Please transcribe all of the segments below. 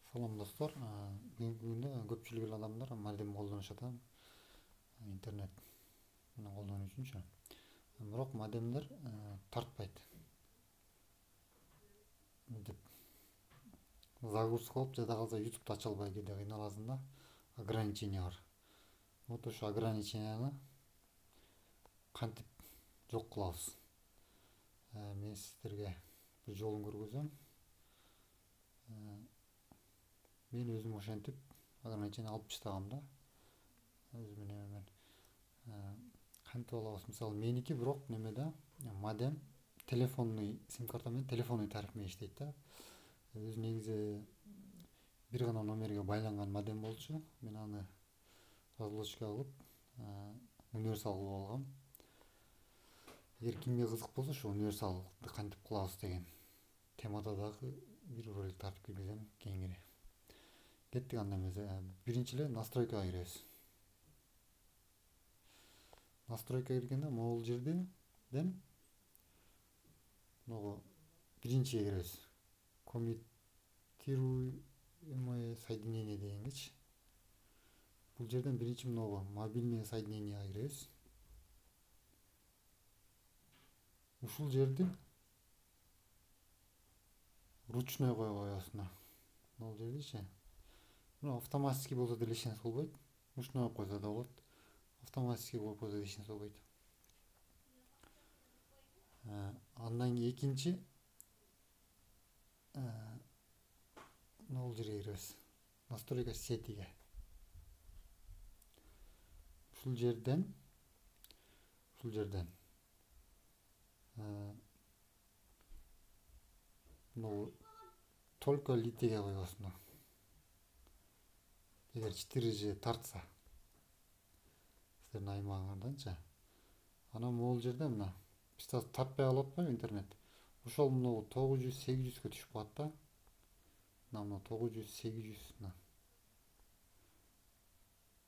Салам достор. Бүгүнкү күндө көпчүлүк эле адамдар модем колдонушат, интернет менен колдонуу үчүнчү. Бирок модемдер тартпайт. Мынтип загрузка болуп жада калса YouTube'ду ача албай кээде кыйналасың да. Ограничение бар. Вот ошо ограниченияны кантип жок кылабыз? Мен сиздерге бир жолун көргөзөм. Мен өзүм ошентип ограничение алып таштагам да. Өзүмдүн эмен кантип алабыз? Мисалы меники бирок немеде модем телефонный сим-карта менен телефонный тариф менен иштейт да. Өзү негизи бир гана номерге байланган модем болчу. Мен аны разблочка кылып, универсал кылып алгам. Эгер кимге кызык болсо, ошо универсалды кантип кылабыз деген темада дагы бир ролик тартып киргизем кеңири. Кеттик анда эмес. Биринчи эле настройкага киребиз. Настройкага киргенде могул жерден могу биринчиге киребиз. Коммутируемое соединение дегенгечи. Бул жерден биринчи могу мобильное соединениега киребиз. Ушул жерди ручной коюп коебуз. Бул жердичи. Автоматически болсо деле эч нерсе болбойт. Ручной коюп койсо да болот. Автоматически коюп койсо да эч нерсе болбойт. Андан кийин экинчи бул жерге киребиз. Настройка сетиге. Ушул жерден только литеге коебуз. Эгер 4G тартса, сиздердин аймагыңарданчы. Анан могул жерде мына биз тартпай калып атпайбы интернет. Ошол 900-800ге түшүп калат да. Мына 900-800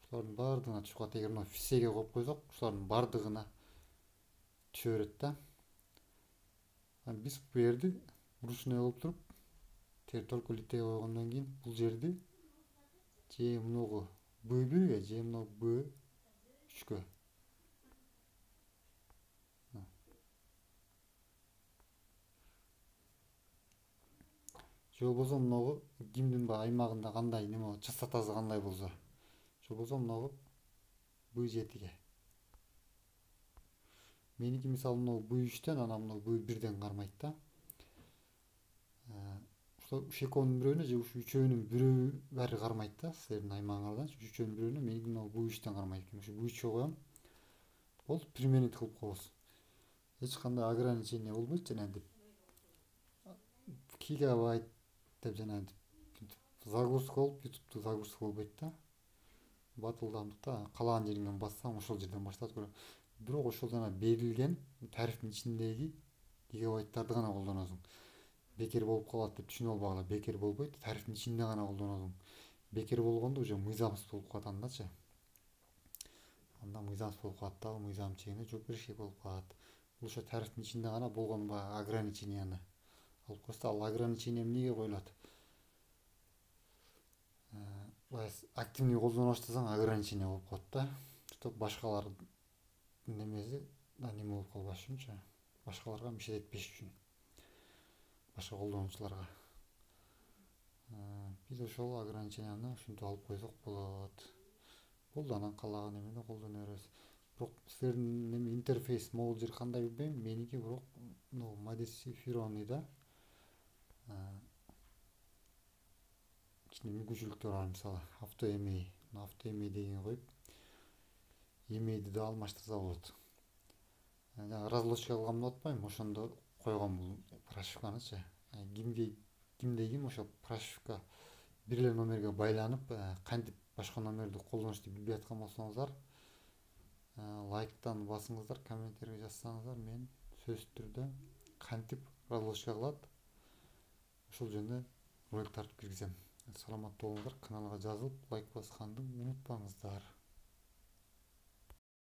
ушулардын баардыгына түшүп калат. Эгер всеге коюп койсок, ушулардын баардыгына түшө берет да. Биз бу жерди ручной кылып туруп, только литеге койгондон кийин бул жерди же мынагу B1ге же мына B3кө. Же болбосо мынагу кимдин аймагында кандай неме частотасы кандай болсо. Же болбосо мынагу B7ге. Меники мисалы мынагу B3тен, анан мынагу B1ден кармайт да. Ушу экөөнүн бирөөнө же ушу үчөөнүн бирөө баары кармайт да, силердин аймагыңардан. Үчөөнүн бирөөнө меники мынагу B3тен кармайт экен. Ушу B3кө коем. Болду, применить кылып коебуз. Эч кандай ограничение болбойт жана деп. Гигабайт деп жана деп загрузка болуп, YouTube'ду загрузка болбойт да. Батылдамдыкта каалаган жериңден бассаң ошол жерден баштап көрөм. Бирок ошол жана берилген тарифтин ичиндеги гигабайттарды гана колдоносуң. Бекер болуп калат деп түшүнүп албагыла. Бекер болбойт, тарифтин ичинде гана колдоносуң. Бекер болгондо уже мыйзамсыз болуп калат андачы. Анда мыйзамсыз болуп калат дагы, мыйзам чегинде жооп беришке болуп калат. Бул ошо тарифтин ичинде гана болгон ограниченияны алып койсо, ал ограничение эмнеге коюлат? Активный колдоно баштасаң ограничение болуп калат да. Чтоб башкалар немеси неме болуп калбаш үчүнчү. Башкаларга мешать этпеш үчүн. Башка колдонуучуларга. Биз ошол ограниченияны ушинтип алып койсок болот. Болду, анан каалаган эмеде колдоно беребиз. Бирок силердин неме интерфейс могул жер кандай билбейм. Меники бирок модифицированный да. Кичине мүмкүнчүлүктөр бар, мисалы автоэмей. Автоэмей деген коюп, эмейди да алмаштырса болот. Разблочка кылгам деп атпайбы? Ошондо койгон бул прошивканычы. Кимде ким ошо прошивка бир эле номерге байланып, кантип башка номерди колдонушту билбей аткан болсоңуздар, лайктан басыңыздар, комменттерге жазсаңыздар, мен сөзсүз түрдө кантип разблочка кылат, ошол жөнүндө ролик тартып киргизем. Саламатта болуңуздар, каналга жазылып, лайк басканды унутпаңыздар.